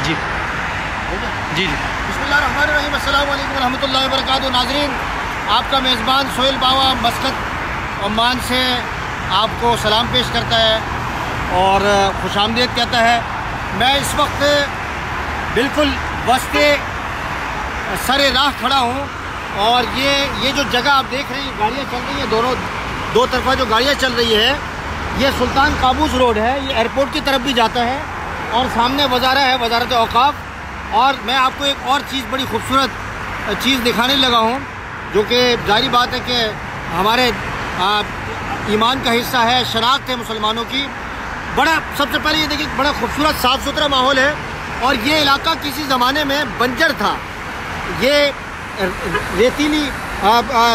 जी जी जी। बिस्मिल्लाहिर्रहमानिर्रहीम, अस्सलामु अलैकुम रहमतुल्लाहि व बरकातुहू। नाज़रीन, आपका मेज़बान सोहेल बावा मस्कत ओमान से आपको सलाम पेश करता है और खुशामदीद कहता है। मैं इस वक्त बिल्कुल वस्ते सरे राह खड़ा हूँ और ये जो जगह आप देख रहे हैं, गाड़ियाँ चल रही हैं, दो तरफा जो गाड़ियाँ चल रही है, ये सुल्तान काबूस रोड है। ये एयरपोर्ट की तरफ भी जाता है और सामने वज़ारा है, वज़ारत औक़ाफ़। और मैं आपको एक और चीज़, बड़ी खूबसूरत चीज़ दिखाने लगा हूँ, जो कि जाहिर बात है कि हमारे ईमान का हिस्सा है, शनाख्त है मुसलमानों की। बड़ा, सबसे पहले ये देखिए, बड़ा खूबसूरत साफ़ सुथरा माहौल है। और ये इलाका किसी ज़माने में बंजर था, ये रेतीली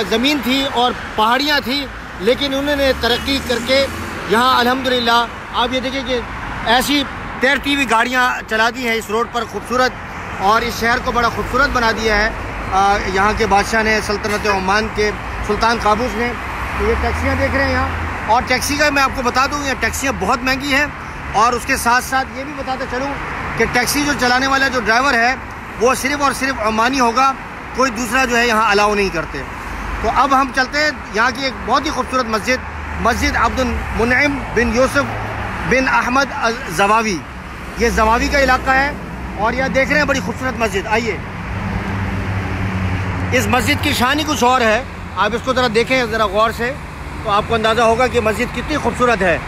ज़मीन थी और पहाड़ियाँ थी, लेकिन उन्होंने तरक्की करके यहाँ अल्हम्दुलिल्लाह आप ये देखिए कि ऐसी तैरती हुई गाड़ियाँ चला दी हैं इस रोड पर, खूबसूरत, और इस शहर को बड़ा खूबसूरत बना दिया है यहाँ के बादशाह ने, सल्तनत ओमान के सुल्तान काबूस ने। तो ये टैक्सियाँ देख रहे हैं यहाँ, और टैक्सी का मैं आपको बता दूँ, ये टैक्सियाँ बहुत महंगी हैं। और उसके साथ साथ ये भी बताता चलूँ कि टैक्सी जो चलाने वाला जो ड्राइवर है वो सिर्फ़ और सिर्फ ओमानी होगा, कोई दूसरा जो है यहाँ अलाउ नहीं करते। तो अब हम चलते हैं यहाँ की एक बहुत ही खूबसूरत मस्जिद अब्दुल मुनइम बिन यूसुफ बिन अहमद ज़वावी। ये ज़वावी का इलाका है और यह देख रहे हैं बड़ी खूबसूरत मस्जिद। आइए, इस मस्जिद की शान ही कुछ और है। आप इसको ज़रा देखें ज़रा गौर से, तो आपको अंदाज़ा होगा कि मस्जिद कितनी खूबसूरत है।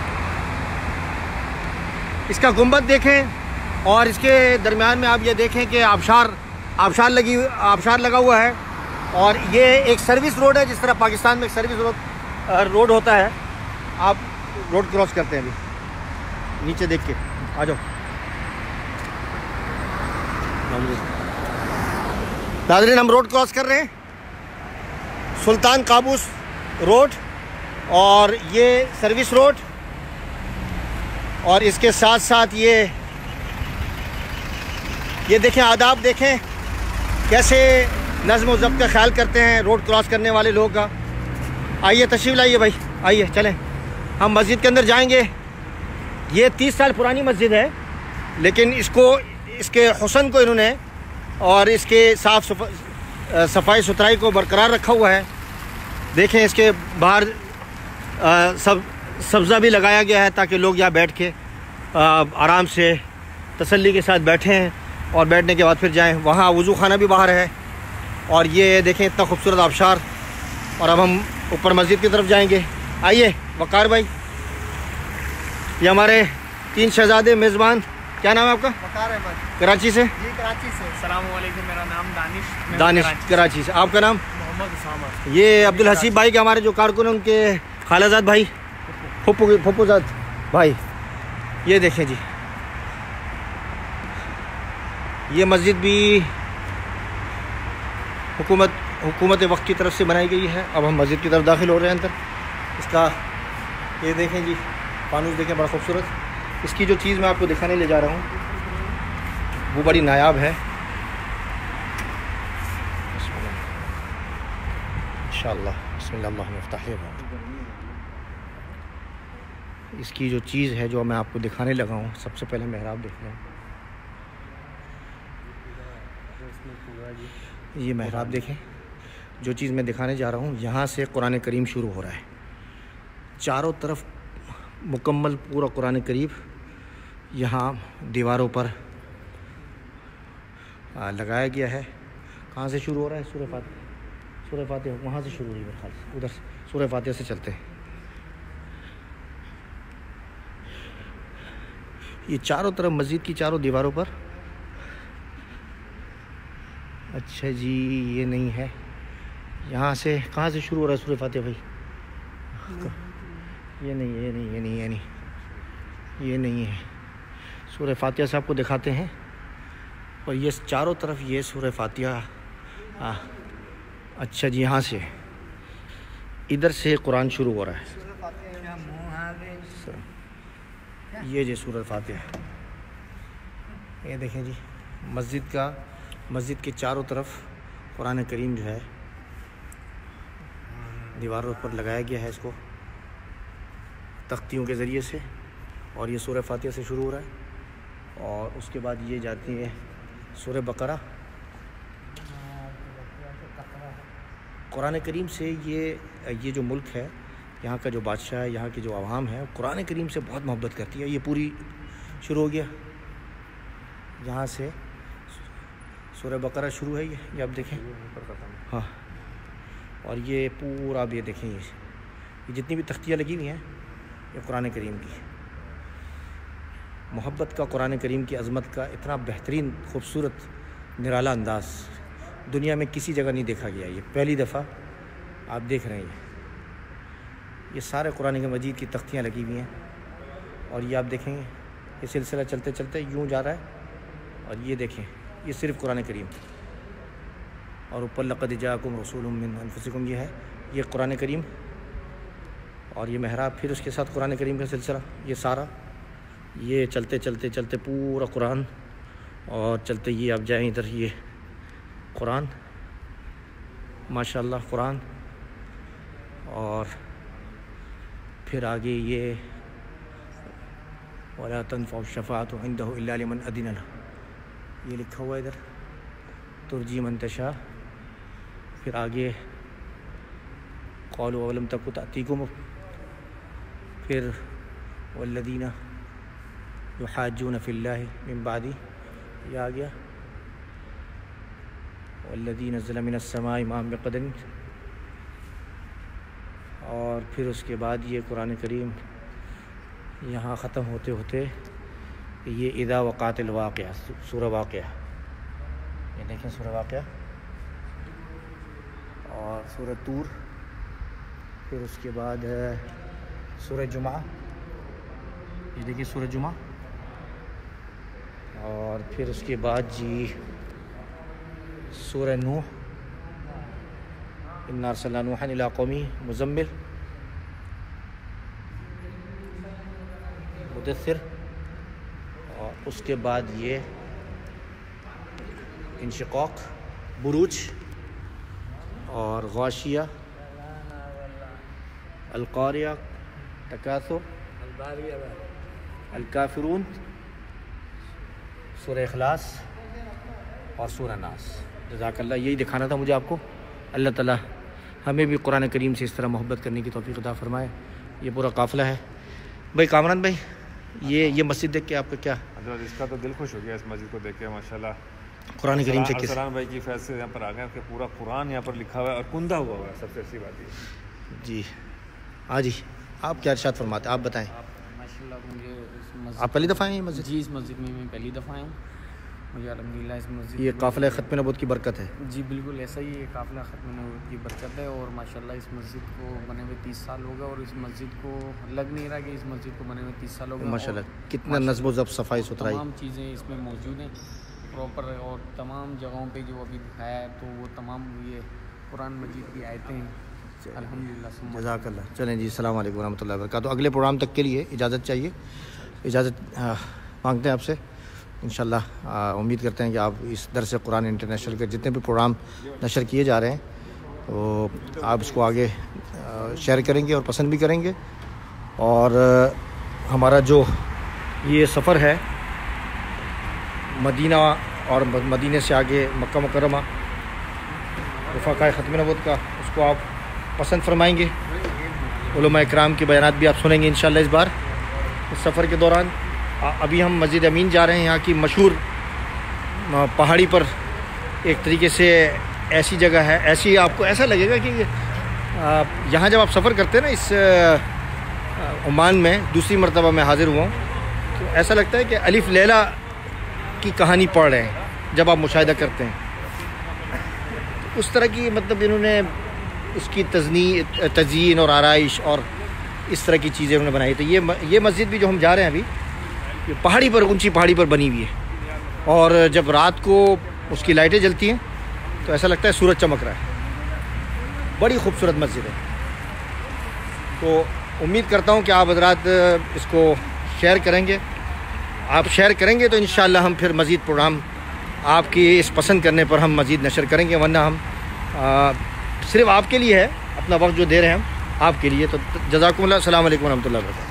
इसका गुंबद देखें और इसके दरमियान में आप ये देखें कि आबशार लगा हुआ है। और ये एक सर्विस रोड है, जिस तरह पाकिस्तान में एक सर्विस रोड होता है। आप रोड क्रॉस करते हैं अभी, नीचे देख के आ जाओ। नाज़रीन, हम रोड क्रॉस कर रहे हैं, सुल्तान काबूस रोड, और ये सर्विस रोड, और इसके साथ साथ ये देखें, आदाब देखें कैसे नज़्म व ज़ब्त का ख्याल करते हैं रोड क्रॉस करने वाले लोग का। आइए, तशरीफ़ लाइए भाई, आइए चलें, हम मस्जिद के अंदर जाएंगे। ये 30 साल पुरानी मस्जिद है, लेकिन इसके हुस्न को इन्होंने और इसके सफाई सुथराई को बरकरार रखा हुआ है। देखें, इसके बाहर सब्ज़ा भी लगाया गया है ताकि लोग यहाँ बैठ के आराम से तसल्ली के साथ बैठें और बैठने के बाद फिर जाएं। वहाँ वज़ू खाना भी बाहर है। और ये देखें, इतना खूबसूरत आबशार। और अब हम ऊपर मस्जिद की तरफ जाएंगे। आइए वकार भाई, ये हमारे 3 शहज़ादे मेज़बान। क्या नाम है आपका? वकार अहमद। कराची से? जी, कराची से। अस्सलाम वालेकुम, मेरा नाम दानिश कराची से। आपका नाम? मोहम्मद उसामा। ये अब्दुल हसीब भाई के, हमारे जो कारकुन हैं, उनके खालाजाद भाई, फुप्पूजाद भाई। ये देखें जी, ये मस्जिद भी हुकूमत वक्त की तरफ से बनाई गई है। अब हम मस्जिद की तरफ दाखिल हो रहे हैं अंदर। इसका ये देखें जी, फानूस देखें, बड़ा खूबसूरत। इसकी जो चीज़ मैं आपको दिखाने ले जा रहा हूँ वो बड़ी नायाब है। इंशाअल्लाह बिस्मिल्लाह। इसकी जो चीज़ है जो मैं आपको दिखाने लगा हूँ, सबसे पहले मेहराब देख लें। ये मेहराब देखें, जो चीज़ मैं दिखाने जा रहा हूँ, यहाँ से कुरान करीम शुरू हो रहा है। चारों तरफ मुकम्मल पूरा कुरान करीम यहाँ दीवारों पर लगाया गया है। कहाँ से शुरू हो रहा है? सूरह फातिहा वहाँ से शुरू हो रही है, ख्याल से उधर सूरह फातिहा से चलते हैं। ये चारों तरफ मस्जिद की चारों दीवारों पर। अच्छा जी, ये नहीं है। यहाँ से कहाँ से शुरू हो रहा है सूरह फातिहा भाई? ये नहीं है। सूरह फातिहा से आपको दिखाते हैं। और ये चारों तरफ ये सूरह फातिहा। अच्छा जी, यहाँ से इधर से कुरान शुरू हो रहा है। ये जी सूरह फातिहा, ये देखें जी, मस्जिद के चारों तरफ कुरान करीम जो है दीवारों पर लगाया गया है, इसको तख्तियों के ज़रिए से। और ये सूरह फातिहा से शुरू हो रहा है। और उसके बाद ये जाती है सूरह बकरा। कुरान करीम से ये जो मुल्क है, यहाँ का जो बादशाह है, यहाँ की जो आवाम है, कुरान करीम से बहुत मोहब्बत करती है। ये पूरी शुरू हो गया, यहाँ से सूरह बकरा शुरू है। ये आप देखें, हाँ, और ये पूरा आप ये देखें, ये जितनी भी तख्तियाँ लगी हुई हैं ये कुरान करीम की मोहब्बत का, कुरान करीम की अज़मत का इतना बेहतरीन खूबसूरत निराला अंदाज़ दुनिया में किसी जगह नहीं देखा गया। ये पहली दफ़ा आप देख रहे हैं। ये सारे कुरान मजीद की तख्तियाँ लगी हुई हैं और ये आप देखेंगे ये सिलसिला चलते चलते यूँ जा रहा है। और ये देखें, ये सिर्फ़ कुरान करीम, और ऊपर लक़द जाअकुम रसूलुम मिन अनफुसिकुम ये है, ये कुरान करीम। और ये महराब, फिर उसके साथ कुरान करीम का सिलसिला, ये सारा ये चलते चलते चलते पूरा कुरान, और चलते ये आप जाएँ इधर, ये कुरान माशाअल्लाह कुरान, और फिर आगे ये वला तनफ़उ शफ़ाअतु इंदहु इल्ला लिमन अज़िन लहु, ये लिखा हुआ है इधर, तुरजी मन तशा। फिर आगे क़ालू अवलम तकु तातीकुम, फिर वल्लज़ीना युहाज्जूना फ़िल्लाहि मिन बादी, ये आ गया, वल्लज़ीना नज़्ज़ला मिनस समाई माअन बिक़दरिन। और फिर उसके बाद ये कुरान करीम यहाँ ख़त्म होते होते ये इज़ा वक़अतिल वाक़िआ, सूरह वाक़िआ, ये देखें सूरह वाक़िआ, और सूरह तूर। फिर उसके बाद है सूरह जुमा, ये देखिए सूरह जुमा। और फिर उसके बाद जी सूरह नूह, इन्ना अरसलना नूहन इला क़ौमी मुज़म्मिल, मुदस्सिर। और उसके बाद ये इंशिक़ाक़, बुरूज, और गाशिया, अल-क़ारिया, तकासुर, अल-काफ़िरून, सूरह इख़लास और सूरह नास। जज़ाकल्लाह, यही दिखाना था मुझे आपको। अल्लाह ताला हमें भी कुरान करीम से इस तरह मोहब्बत करने की तौफ़ीक़ अता फ़रमाए। ये पूरा काफ़िला है। भाई कामरान भाई, ये मस्जिद देख के आपका क्या? इसका तो दिल खुश हो गया इस मस्जिद को देख के माशाल्लाह। कुरान करीम से किस भाई की फैज़ से यहाँ पर आ गए कि पूरा कुरान यहाँ पर लिखा हुआ है और कुंदा हुआ है, सबसे अच्छी बात है जी। हाँ जी, आप क्या इरशाद फरमाते हैं, आप बताएं। माशाल्लाह, मुझे इस मस्जिद, आप पहली दफ़ा आए हैं मस्जिद? जी, इस मस्जिद में मैं पहली दफ़ा आया हूँ। मुझे अल्हम्दुलिल्लाह इस मस्जिद, ये काफ़िला ख़त्म नबूवत की बरकत है। जी बिल्कुल ऐसा ही, ये काफ़िला ख़त्म नबूवत की बरकत है। और माशाल्लाह इस मस्जिद को बने हुए 30 साल हो गए, और इस मस्जिद को लग नहीं रहा कि इस मस्जिद को बने हुए 30 साल हो गए। माशाल्लाह कितना नज़्म व ज़ब्त, सफाई सुथराई, तमाम चीज़ें इसमें मौजूद हैं प्रॉपर। और तमाम जगहों पे जो अभी दिखाया है तो वो तमाम ये कुरान मजीद की आयतें हैं अल्हम्दुलिल्लाह। जज़ाकल्लाह। चलें जी, अस्सलाम वालेकुम रहमतुल्लाहि व बरकातुहू। अगले प्रोग्राम तक के लिए इजाज़त चाहिए, इजाज़त मांगते हैं आपसे इंशाल्लाह। उम्मीद करते हैं कि आप इस दरस कुरान इंटरनेशनल के जितने भी प्रोग्राम नशर किए जा रहे हैं तो आप इसको आगे शेयर करेंगे और पसंद भी करेंगे। और हमारा जो ये सफ़र है मदीना और मदीने से आगे मक्का मुकर्रमा रफ़ाक़ाए ख़त्म नबूवत का, उसको आप पसंद फरमाएंगे। उलमा इकराम के बयानात भी आप सुनेंगे इंशाल्लाह इस बार इस सफ़र के दौरान। अभी हम मस्जिद अमीन जा रहे हैं, यहाँ की मशहूर पहाड़ी पर एक तरीके से ऐसी जगह है, ऐसी आपको ऐसा लगेगा कि यहाँ जब आप सफ़र करते हैं ना, इस ओमान में दूसरी मरतबा मैं हाज़िर हुआ हूँ, तो ऐसा लगता है कि अलिफ लैला की कहानी पढ़ रहे हैं जब आप मुशाहिदा करते हैं। तो उस तरह की मतलब इन्होंने उसकी तज़यीन और आराइश और इस तरह की चीज़ें उन्होंने बनाई। तो ये मस्जिद भी जो हम जा रहे हैं अभी, ये पहाड़ी पर, ऊंची पहाड़ी पर बनी हुई है, और जब रात को उसकी लाइटें जलती हैं तो ऐसा लगता है सूरज चमक रहा है। बड़ी खूबसूरत मस्जिद है। तो उम्मीद करता हूँ कि आप हज़रात इसको शेयर करेंगे। आप शेयर करेंगे तो इंशाअल्लाह हम फिर मज़ीद प्रोग्राम आपकी इस पसंद करने पर हम मज़ीद नशर करेंगे, वरना हम सिर्फ़ आपके लिए है, अपना वक्त जो दे रहे हैं हम आपके लिए। तो जज़ाकुमुल्लाह, अस्सलाम वालेकुम रहमतुल्लाहि व बरकातुहू।